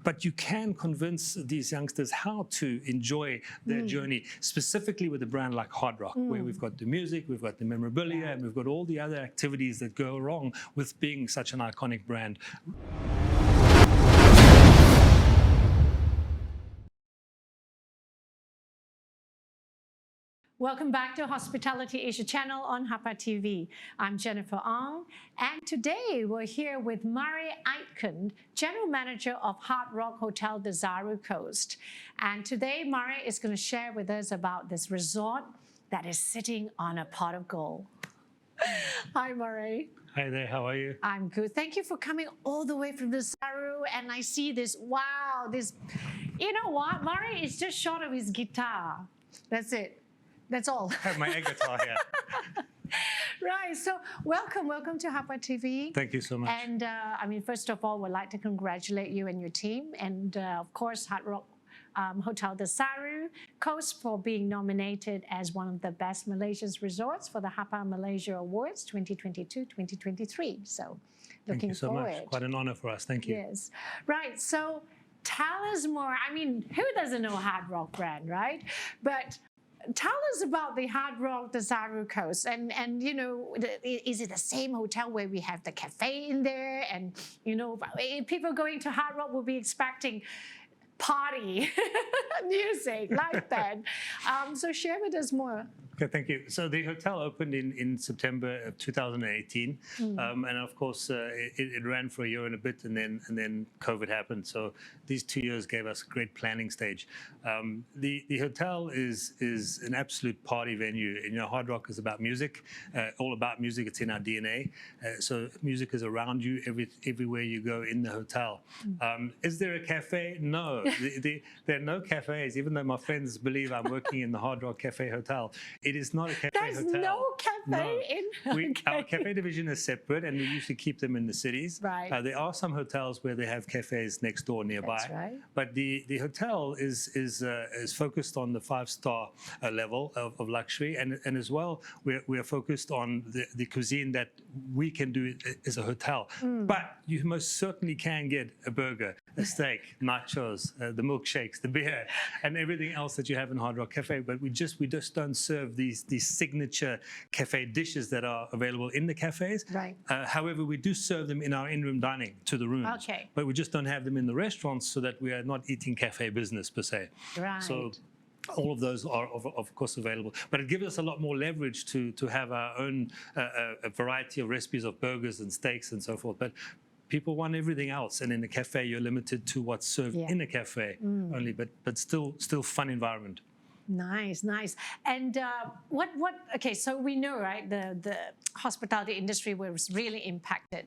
But you can convince these youngsters how to enjoy their journey, specifically with a brand like Hard Rock, where we've got the music, we've got the memorabilia, and we've got all the other activities that go along with being such an iconic brand. Welcome back to Hospitality Asia channel on HAPA TV. I'm Jennifer Ong, and today we're here with Mr Aitken, General Manager of Hard Rock Hotel Desaru Coast. And today Mr is going to share with us about this resort that is sitting on a pot of gold. Hi Mr. Hi there, how are you? I'm good. Thank you for coming all the way from Desaru, and I see this, wow, this, you know what, Mr is just short of his guitar. That's it. That's all. I have my air guitar here. Right, so welcome to HAPA TV. Thank you so much. And I mean, first of all, we'd like to congratulate you and your team, and of course, Hard Rock Hotel Desaru Coast for being nominated as one of the best Malaysian resorts for the HAPA Malaysia Awards 2022-2023. So looking forward. Thank you so much. Quite an honor for us. Thank you. Yes. Right, so tell us more. I mean, who doesn't know Hard Rock brand, right? But tell us about the Hard Rock Desaru Coast, and you know, is it the same hotel where we have the cafe in there? And you know, people going to Hard Rock will be expecting party, music, live band. So share with us more. Okay, thank you. So the hotel opened in September of 2018, and of course it ran for a year and a bit, and then COVID happened. So these 2 years gave us a great planning stage. The hotel is an absolute party venue. You know, Hard Rock is about music, all about music. It's in our DNA. So music is around you everywhere you go in the hotel. Is there a cafe? No, there are no cafes. Even though my friends believe I'm working in the Hard Rock Cafe Hotel. It is not a cafe There's hotel. No cafe in. Our cafe division is separate, and we usually keep them in the cities. Right. There are some hotels where they have cafes next door nearby. That's right. But the hotel is focused on the 5-star level of luxury, and as well we are focused on the cuisine that we can do as a hotel. But you most certainly can get a burger, a steak, nachos, the milkshakes, the beer, and everything else that you have in Hard Rock Cafe. But we just don't serve these signature cafe dishes that are available in the cafes. Right. However, we do serve them in our in-room dining to the rooms. Okay. But we just don't have them in the restaurants, so that we are not eating cafe business per se. Right. So all of those are of course available, but it gives us a lot more leverage to have our own a variety of recipes of burgers and steaks and so forth. But people want everything else, and in the cafe you're limited to what's served in a cafe only, but still fun environment. Nice, nice. And okay, so we know, right, the hospitality industry was really impacted.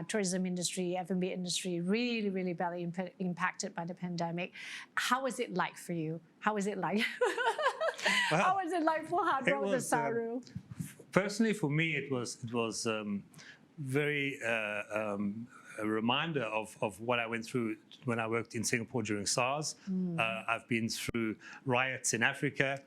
Tourism industry, F&B industry, really badly impacted by the pandemic. How was it like for you? How was it like? Well, how was it like for Hard Rock Desaru? Personally, for me, it was very a reminder of what I went through when I worked in Singapore during SARS. I've been through riots in Africa,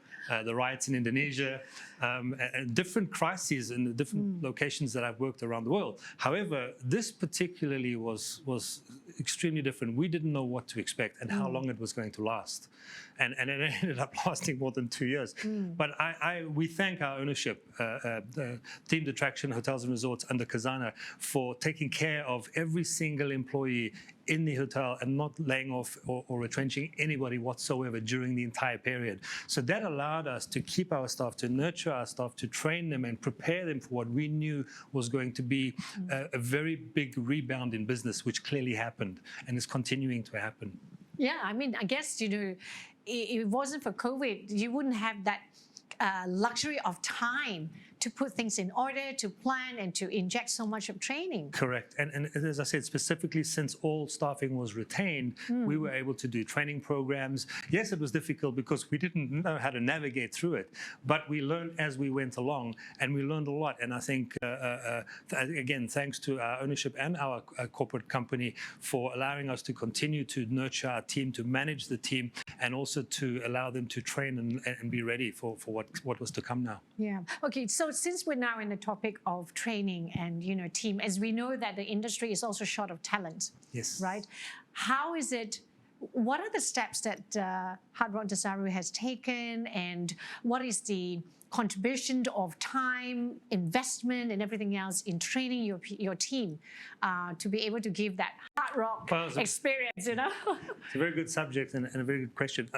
the riots in Indonesia, and different crises in the different locations that I've worked around the world. However, this particularly was extremely different. We didn't know what to expect and how long it was going to last. And it ended up lasting more than 2 years. But we thank our ownership, Themed Attraction Hotels and Resorts under Khazanah, for taking care of every single employee in the hotel and not laying off or retrenching anybody whatsoever during the entire period. So that allowed us to keep our staff, to nurture our staff, to train them and prepare them for what we knew was going to be a very big rebound in business, which clearly happened and is continuing to happen. Yeah, I mean, I guess, you know, if it wasn't for COVID, you wouldn't have that luxury of time to put things in order, to plan, and to inject so much of training. Correct. And as I said, specifically since all staffing was retained, we were able to do training programs. Yes, it was difficult because we didn't know how to navigate through it, but we learned as we went along, and we learned a lot. And I think, again, thanks to our ownership and our corporate company for allowing us to continue to nurture our team, to manage the team, and also to allow them to train and be ready for what was to come now. Yeah. Okay, so since we're now in the topic of training and, you know, team, as we know that the industry is also short of talent. Yes. Right? how is it? What are the steps that Hard Rock Desaru has taken, and what is the contribution of time, investment, and everything else in training your team to be able to give that hard rock experience? You know, it's a very good subject and a very good question.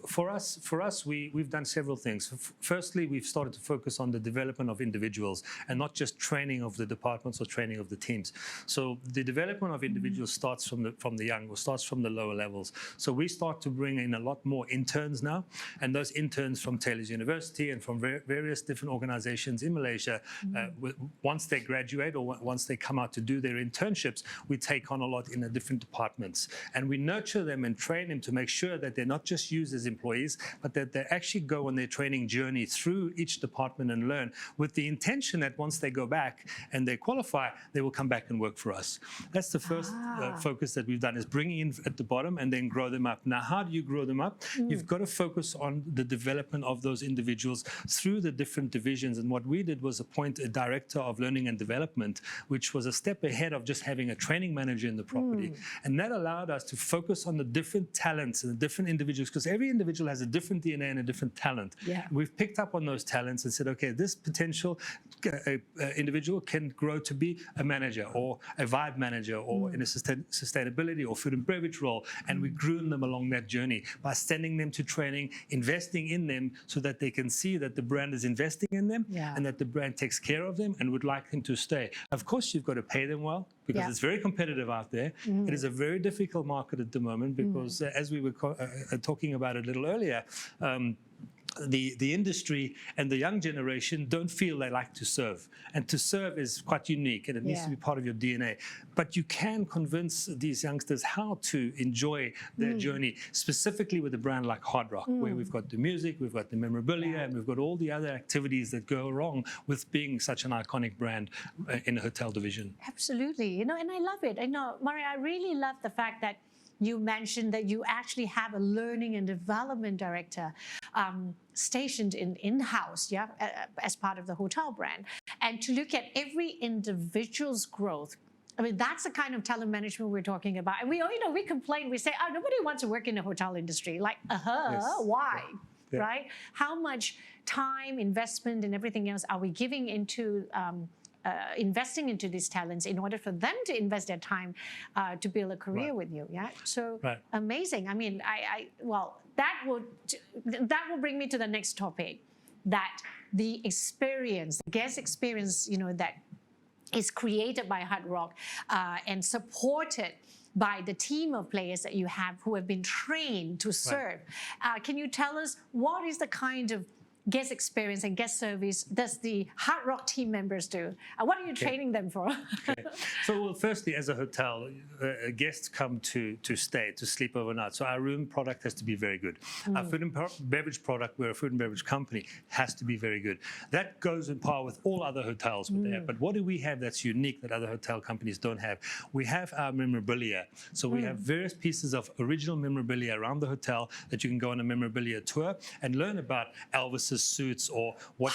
For us, we've done several things. Firstly, we've started to focus on the development of individuals and not just training of the departments or training of the teams. So the development of individuals starts from the young, or starts from the lower levels. So we start to bring in a lot more interns now, and those interns from Taylor's University and from various different organizations in Malaysia, once they graduate or once they come out to do their internships, we take on a lot in the different departments, and we nurture them and train them to make sure that they're not just used as employees, but that they actually go on their training journey through each department and learn, with the intention that once they go back and they qualify, they will come back and work for us. That's the first focus that we've done, is bringing in at the bottom and then grow them up. Now, how do you grow them up? You've got to focus on the development of those individuals through the different divisions. And what we did was appoint a director of learning and development, which was a step ahead of just having a training manager in the property. And that allowed us to focus on the different talents and the different individuals, because every individual has a different DNA and a different talent. Yeah. We've picked up on those talents and said, okay, this potential individual can grow to be a manager or a vibe manager or in a sustainability or food and beverage role. And we groom them along that journey by sending them to training, investing in them so that they can see that the brand is investing in them and that the brand takes care of them and would like them to stay. Of course, you've got to pay them well, because it's very competitive out there. It is a very difficult market at the moment because, as we were talking about a little earlier, the industry and the young generation don't feel they like to serve. And to serve is quite unique, and it needs to be part of your DNA. But you can convince these youngsters how to enjoy their journey, specifically with a brand like Hard Rock, where we've got the music, we've got the memorabilia, and we've got all the other activities that go along with being such an iconic brand in a hotel division. Absolutely. You know, and I love it. I know, Maria, I really love the fact that you mentioned that you actually have a learning and development director stationed in-house, as part of the hotel brand, and to look at every individual's growth. I mean, that's the kind of talent management we're talking about. And we, you know, we complain, we say, oh, nobody wants to work in the hotel industry. Like, why? Yeah. Right? How much time, investment, and everything else are we giving into investing into these talents in order for them to invest their time to build a career with you? Yeah, so amazing. I mean, well, that will bring me to the next topic, that the experience, the guest experience, you know, that is created by Hard Rock and supported by the team of players that you have who have been trained to serve. Can you tell us what is the kind of guest experience and guest service does the Hard Rock team members do? What are you training them for? So, well, firstly, as a hotel, guests come to stay, to sleep overnight. So our room product has to be very good. Our food and beverage product, we're a food and beverage company, has to be very good. That goes in par with all other hotels there. But what do we have that's unique that other hotel companies don't have? We have our memorabilia. So we have various pieces of original memorabilia around the hotel that you can go on a memorabilia tour and learn about Elvis's suits, or what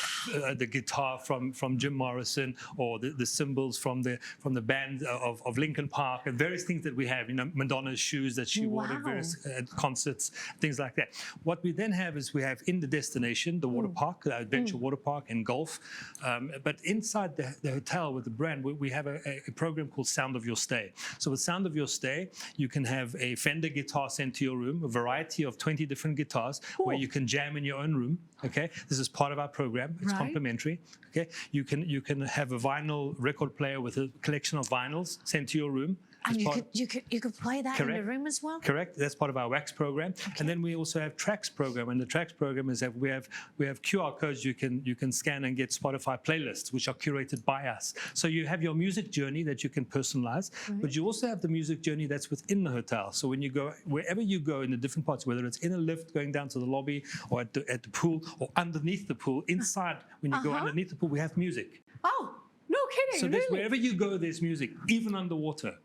the guitar from Jim Morrison, or the cymbals from the band of Linkin Park, and various things that we have. You know, Madonna's shoes that she wore at various concerts, things like that. What we then have is we have in the destination the water park, the adventure water park and golf. But inside the hotel with the brand, we have a program called Sound of Your Stay. So with Sound of Your Stay, you can have a Fender guitar sent to your room, a variety of 20 different guitars where you can jam in your own room. Okay, this is part of our program. It's complimentary. Okay, you can have a vinyl record player with a collection of vinyls sent to your room. And you could play that in the room as well? Correct. That's part of our wax program. And then we also have tracks program. And the tracks program is that we have QR codes you can scan and get Spotify playlists, which are curated by us. So you have your music journey that you can personalize, but you also have the music journey that's within the hotel. So when you go, wherever you go in the different parts, whether it's in a lift going down to the lobby, or at the pool, or underneath the pool, inside, when you go underneath the pool, we have music. Oh, no kidding, So really? wherever you go, there's music, even underwater.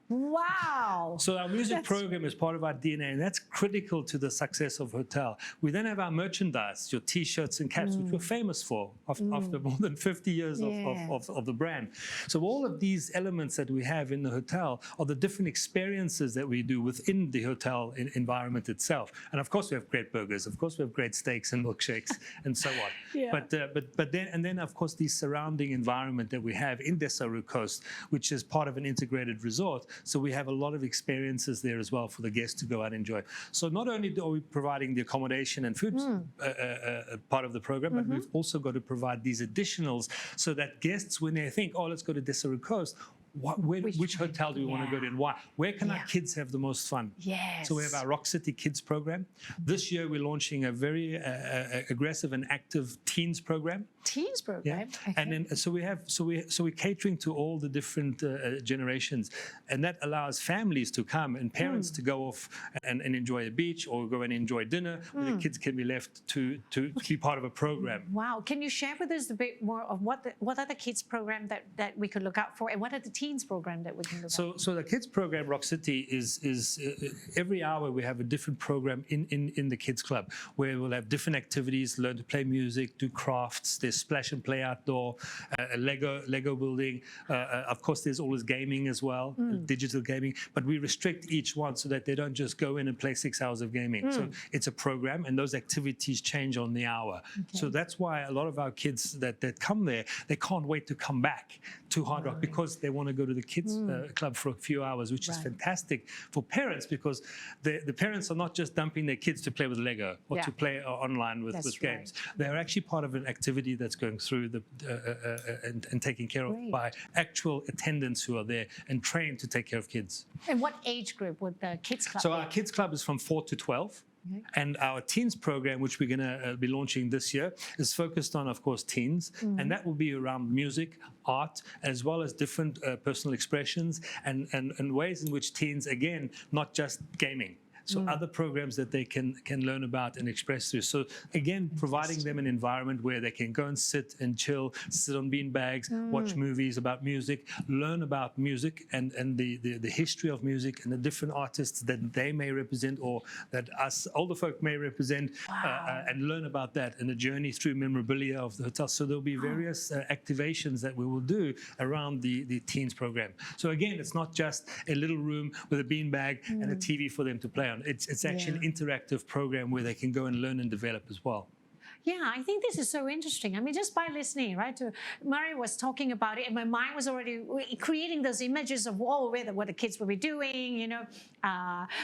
Wow. So our music program is part of our DNA, and that's critical to the success of hotel. We then have our merchandise, your T-shirts and caps, which we're famous for after more than 50 years of the brand. So all of these elements that we have in the hotel are the different experiences that we do within the hotel environment itself. And of course, we have great burgers. Of course, we have great steaks and milkshakes and so on. Yeah. But then of course the surrounding environment that we have in Desaru Coast, which is part of an integrated resort. So we have a lot of experiences there as well for the guests to go out and enjoy. So not only are we providing the accommodation and food part of the program, but we've also got to provide these additionals so that guests, when they think, oh, let's go to Desaru Coast, which hotel do we want to go to and why? Where can our kids have the most fun? Yes. So we have our Rock City Kids program. This year we're launching a very aggressive and active teens program. Teens program. Yeah. Okay. And then we're catering to all the different generations, and that allows families to come and parents to go off and enjoy a beach or go and enjoy dinner, where the kids can be left to be part of a program. Wow. Can you share with us a bit more of what are the kids program that we could look out for, and what are the teens program that we can look out for? So the kids program, Rock City, is every hour we have a different program in the kids club, where we'll have different activities, learn to play music, do crafts. There's splash and play outdoor, Lego building. Of course, there's always gaming as well, digital gaming. But we restrict each one so that they don't just go in and play 6 hours of gaming. So it's a program, and those activities change on the hour. Okay. So that's why a lot of our kids that come there, they can't wait to come back to Hard Rock because they want to go to the kids club for a few hours, which is fantastic for parents, because the parents are not just dumping their kids to play with Lego or to play online with games. They're actually part of an activity that's going through and taken care of by actual attendants who are there and trained to take care of kids. And what age group would the kids club be? So our kids club is from 4 to 12. Okay. And our teens program, which we're going to be launching this year, is focused on, of course, teens. And that will be around music, art, as well as different personal expressions and ways in which teens, again, not just gaming. So other programs that they can learn about and express through. So again, providing them an environment where they can go and sit and chill, sit on bean bags, watch movies about music, learn about music and the history of music and the different artists that they may represent or that us older folk may represent, and learn about that and the journey through memorabilia of the hotel. So there'll be various activations that we will do around the teens program. So again, it's not just a little room with a bean bag and a TV for them to play on. It's actually an interactive program where they can go and learn and develop as well. Yeah, I think this is so interesting. I mean, just by listening, right? Murray was talking about it, and my mind was already creating those images of what the kids will be doing, you know,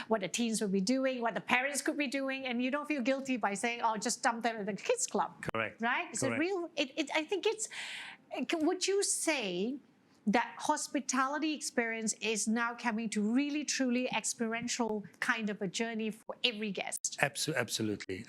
what the teens will be doing, what the parents could be doing, and you don't feel guilty by saying, "Oh, just dump them at the kids club." Correct. Right? It's Correct. a real. I think it's. Would you say that hospitality experience is now coming to really, truly experiential kind of a journey for every guest? Absolutely.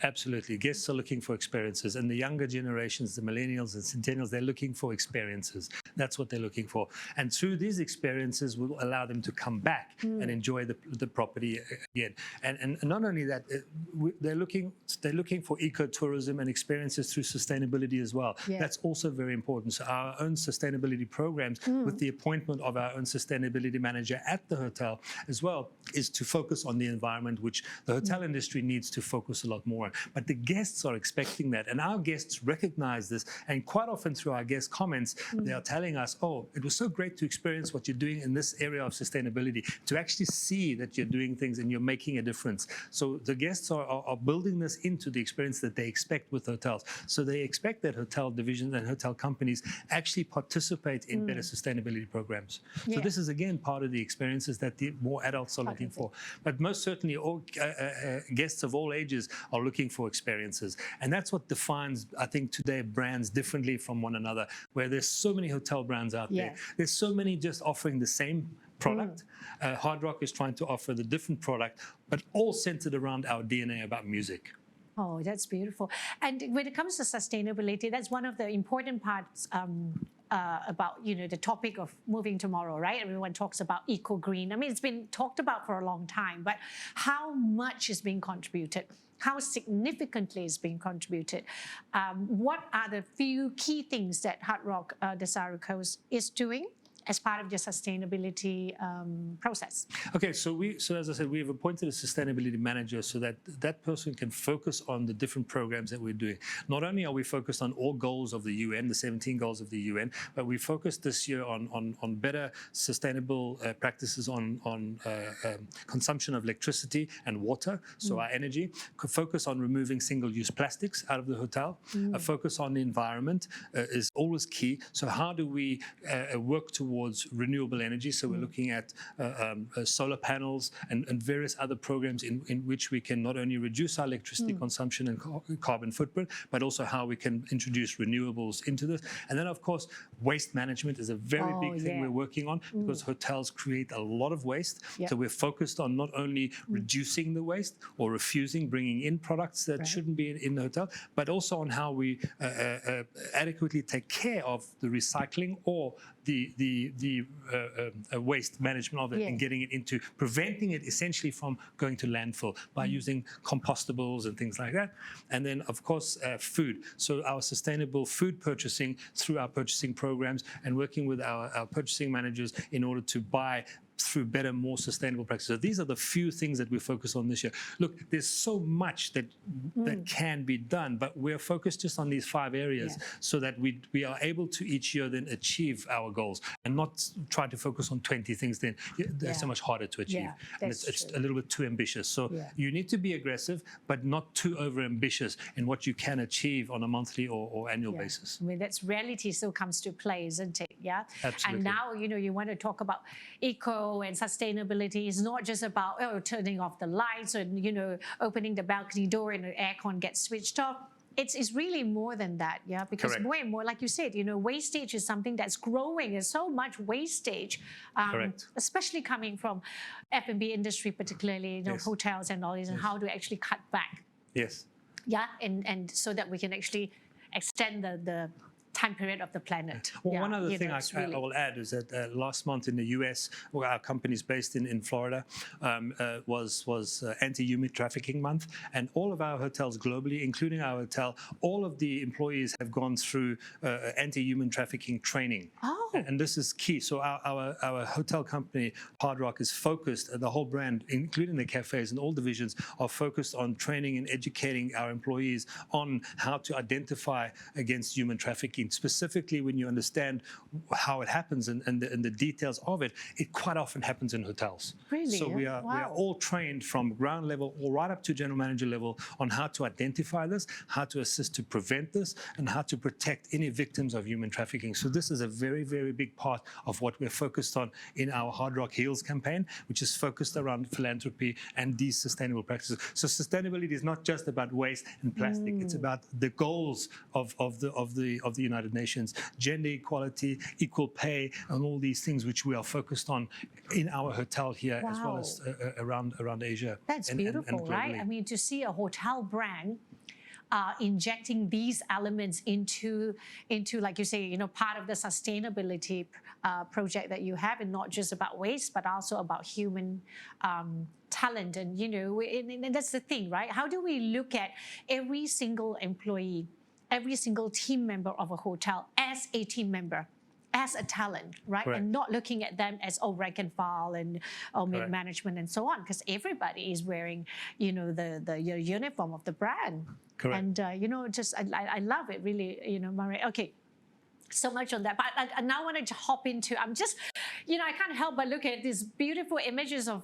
Guests are looking for experiences, and the younger generations, the millennials and centennials, they're looking for experiences. That's what they're looking for. And through these experiences will allow them to come back and enjoy the property again. And not only that, they're looking for ecotourism and experiences through sustainability as well. Yeah. That's also very important. So our own sustainability programs, with the appointment of our own sustainability manager at the hotel as well, is to focus on the environment, which the hotel industry needs to focus a lot more on. But the guests are expecting that, and our guests recognize this, and quite often through our guest comments, they are telling us, oh, it was so great to experience what you're doing in this area of sustainability, to actually see that you're doing things and you're making a difference. So the guests are building this into the experience that they expect with hotels. So they expect that hotel divisions and hotel companies actually participate in better sustainability programs. So this is, again, part of the experiences that the more adults are looking for. But most certainly, all guests of all ages are looking for experiences. And that's what defines, I think, today brands differently from one another, where there's so many hotel brands out there. There's so many just offering the same product. Hard Rock is trying to offer the different product, but all centered around our DNA about music. Oh, that's beautiful. And when it comes to sustainability, that's one of the important parts about, you know, the topic of moving tomorrow, right? Everyone talks about eco-green. I mean, it's been talked about for a long time, but how much is being contributed? How significantly is being contributed? What are the few key things that Hard Rock Desaru Coast is doing as part of your sustainability process? Okay, so as I said, we've appointed a sustainability manager so that that person can focus on the different programs that we're doing. Not only are we focused on all goals of the UN, the 17 goals of the UN, but we focused this year on better sustainable practices on consumption of electricity and water, so our energy. Focus on removing single-use plastics out of the hotel. A focus on the environment is always key. So how do we work towards renewable energy? So we're looking at solar panels and various other programs in which we can not only reduce our electricity consumption and carbon footprint, but also how we can introduce renewables into this. And then, of course, waste management is a very big thing we're working on, because hotels create a lot of waste. So we're focused on not only reducing the waste or refusing bringing in products that shouldn't be in the hotel, but also on how we adequately take care of the recycling or the waste management of it, and getting it into preventing it essentially from going to landfill by using compostables and things like that. And then, of course, food. So our sustainable food purchasing through our purchasing programs and working with our purchasing managers in order to buy through better, more sustainable practices. So these are the few things that we focus on this year. Look, there's so much that can be done, but we're focused just on these 5 areas so that we are able to each year then achieve our goals and not try to focus on 20 things. Then they're so much harder to achieve. And it's a little bit too ambitious. So you need to be aggressive, but not too over ambitious in what you can achieve on a monthly or annual basis. I mean, that's reality still comes to play, isn't it? Yeah. Absolutely. And now, you want to talk about eco and sustainability. Is not just about turning off the lights and opening the balcony door and the aircon gets switched off. It's really more than that, because more and more, like you said, wastage is something that's growing. There's so much wastage, especially coming from F&B industry, particularly hotels and all these, and how to actually cut back. Yes. Yeah, and so that we can actually extend the time period of the planet. Well, one other thing I will add is that last month in the US, where our company is based in Florida, was anti-human trafficking month, and all of our hotels globally, including our hotel, all of the employees have gone through anti-human trafficking training. And this is key. So our hotel company, Hard Rock, is focused, the whole brand, including the cafes and all divisions, are focused on training and educating our employees on how to identify against human trafficking. Specifically, when you understand how it happens and the details of it, it quite often happens in hotels. Really? So we are all trained from ground level all right up to general manager level on how to identify this, how to assist to prevent this, and how to protect any victims of human trafficking. So this is a very, very big part of what we're focused on in our Hard Rock Heals campaign, which is focused around philanthropy and these sustainable practices. So sustainability is not just about waste and plastic; it's about the goals of the United Nations, gender equality, equal pay, and all these things which we are focused on in our hotel here, as well as around Asia. That's beautiful, right? I mean, to see a hotel brand injecting these elements into, like you say, part of the sustainability project that you have, and not just about waste, but also about human talent. And and that's the thing, right? How do we look at every single employee, every single team member of a hotel as a team member, as a talent, right? Correct. And not looking at them as rank and file and mid-management and so on, because everybody is wearing, the uniform of the brand. Correct. And I love it really, Maria. Okay. So much on that, but I now want to hop into. I'm just, I can't help but look at these beautiful images of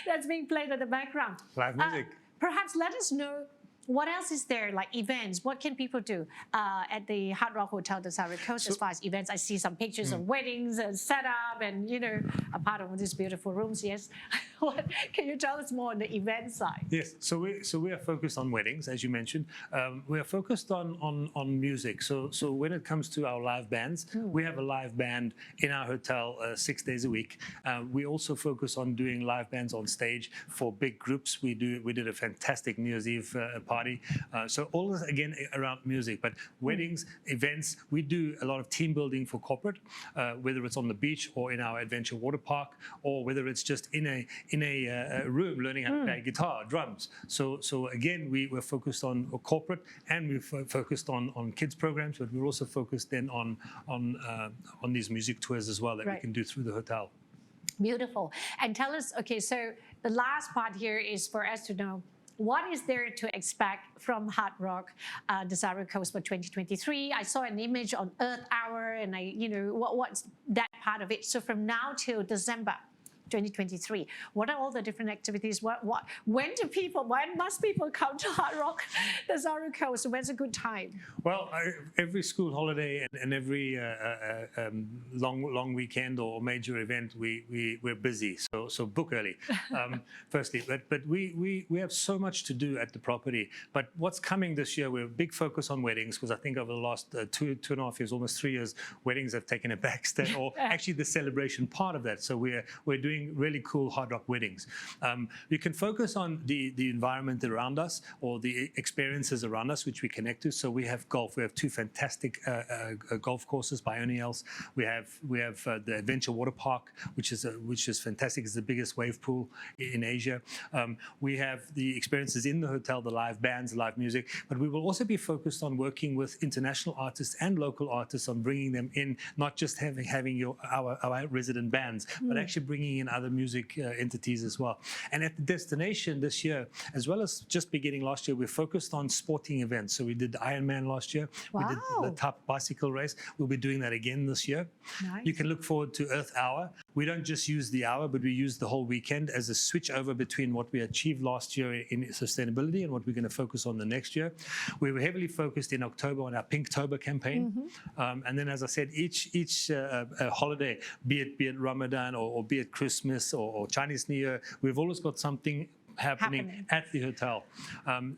that's being played in the background. Live music. Perhaps let us know. What else is there, like events? What can people do at the Hard Rock Hotel Desaru Coast as far as events? I see some pictures of weddings and setup and, a part of these beautiful rooms, yes. Can you tell us more on the event side? Yes, so we are focused on weddings, as you mentioned. We are focused on music. So when it comes to our live bands, we have a live band in our hotel 6 days a week. We also focus on doing live bands on stage for big groups. We did a fantastic New Year's Eve party party. So all this, again, around music. But weddings, events, we do a lot of team building for corporate, whether it's on the beach or in our adventure water park, or whether it's just in a room learning how to play guitar, drums. So again, we're focused on corporate, and we're focused on kids programs, but we're also focused then on these music tours as well that we can do through the hotel. Beautiful. And tell us, okay, so the last part here is for us to know, what is there to expect from Hard Rock Desaru Coast for 2023? I saw an image on Earth Hour, and what's that part of it? So from now till December 2023, what are all the different activities? When must people come to Hard Rock Desaru Coast? When's a good time? Well, every school holiday and every long weekend or major event, we're busy. So book early, firstly. But we have so much to do at the property. But what's coming this year? We have a big focus on weddings, because I think over the last two and a half years, almost 3 years, weddings have taken a backstep, or actually the celebration part of that. So we're doing really cool Hard Rock weddings. You can focus on the environment around us, or the experiences around us, which we connect to. So we have golf. We have 2 fantastic golf courses by O'Neill's. We have the Adventure Water Park, which is fantastic. It's the biggest wave pool in Asia. We have the experiences in the hotel, the live bands, live music. But we will also be focused on working with international artists and local artists on bringing them in, not just having our resident bands, but actually bringing in other music entities as well. And at the destination this year, as well as just beginning last year, we're focused on sporting events. So we did the Ironman last year. Wow. We did the top bicycle race. We'll be doing that again this year. Nice. You can look forward to Earth Hour. We don't just use the hour, but we use the whole weekend as a switch over between what we achieved last year in sustainability and what we're going to focus on the next year. We were heavily focused in October on our Pinktober campaign. And then, as I said, each holiday, be it Ramadan or be it Christmas or Chinese New Year, we've always got something happening at the hotel.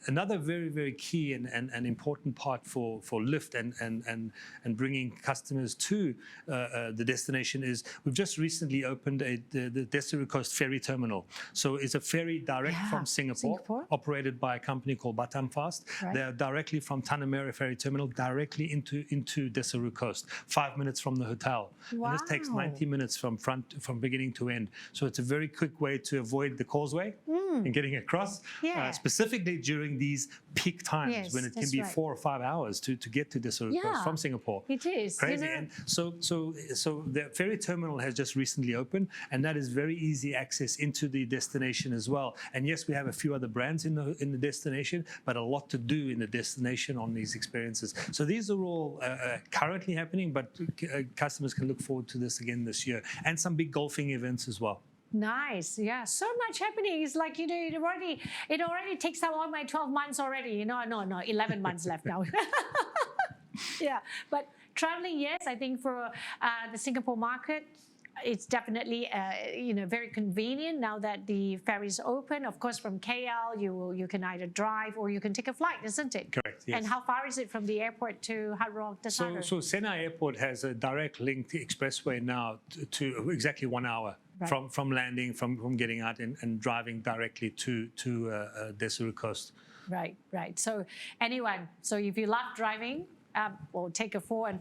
Another very, very key and important part for Lift and bringing customers to the destination is we've just recently opened the Desaru Coast Ferry Terminal. So it's a ferry direct from Singapore, operated by a company called Batam Fast. Right. They're directly from Tanah Merah Ferry Terminal directly into Desaru Coast, 5 minutes from the hotel. Wow. And this takes 90 minutes from beginning to end. So it's a very quick way to avoid the causeway and getting across, specifically during these peak times when it can be 4 or 5 hours to get to Desaru Coast from Singapore. It is crazy. And so the ferry terminal has just recently opened, and that is very easy access into the destination as well. And yes, we have a few other brands in the destination, but a lot to do in the destination on these experiences. So these are all currently happening, but customers can look forward to this again this year, and some big golfing events as well. Nice, yeah, so much happening. It's like, it already takes out all my 12 months already. No, 11 months left now. Yeah, but traveling, yes, I think for the Singapore market, it's definitely very convenient now that the ferry is open. Of course, from KL, you can either drive or you can take a flight, isn't it? Correct. Yes. And how far is it from the airport to Hard Rock Desaru? So Senai Airport has a direct link to expressway now to exactly 1 hour. Right. From landing, from getting out and driving directly to Desaru Coast. Right. So if you love driving, well, take a 4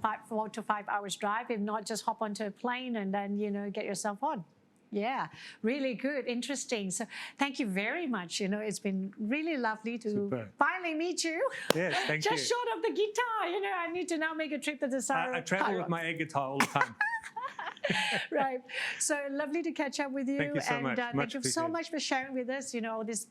to 5 hours drive. If not, just hop onto a plane and then get yourself on. Yeah, really good, interesting. So thank you very much. It's been really lovely to finally meet you. Yes, thank you. Just short of the guitar, I need to now make a trip to Desaru. I travel with my air guitar all the time. Right. So lovely to catch up with you. Thank you so much. Thank you so much for sharing with us, all this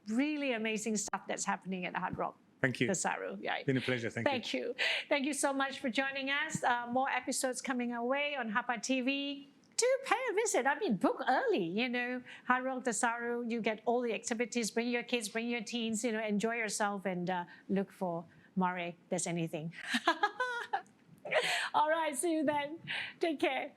really amazing stuff that's happening at Hard Rock. Thank you. Desaru. Yeah. It's been a pleasure. Thank you. Thank you so much for joining us. More episodes coming our way on HAPA TV. Do pay a visit. Book early, Hard Rock Desaru, you get all the activities. Bring your kids, bring your teens, enjoy yourself and look for Mare, there's anything. All right, see you then. Take care.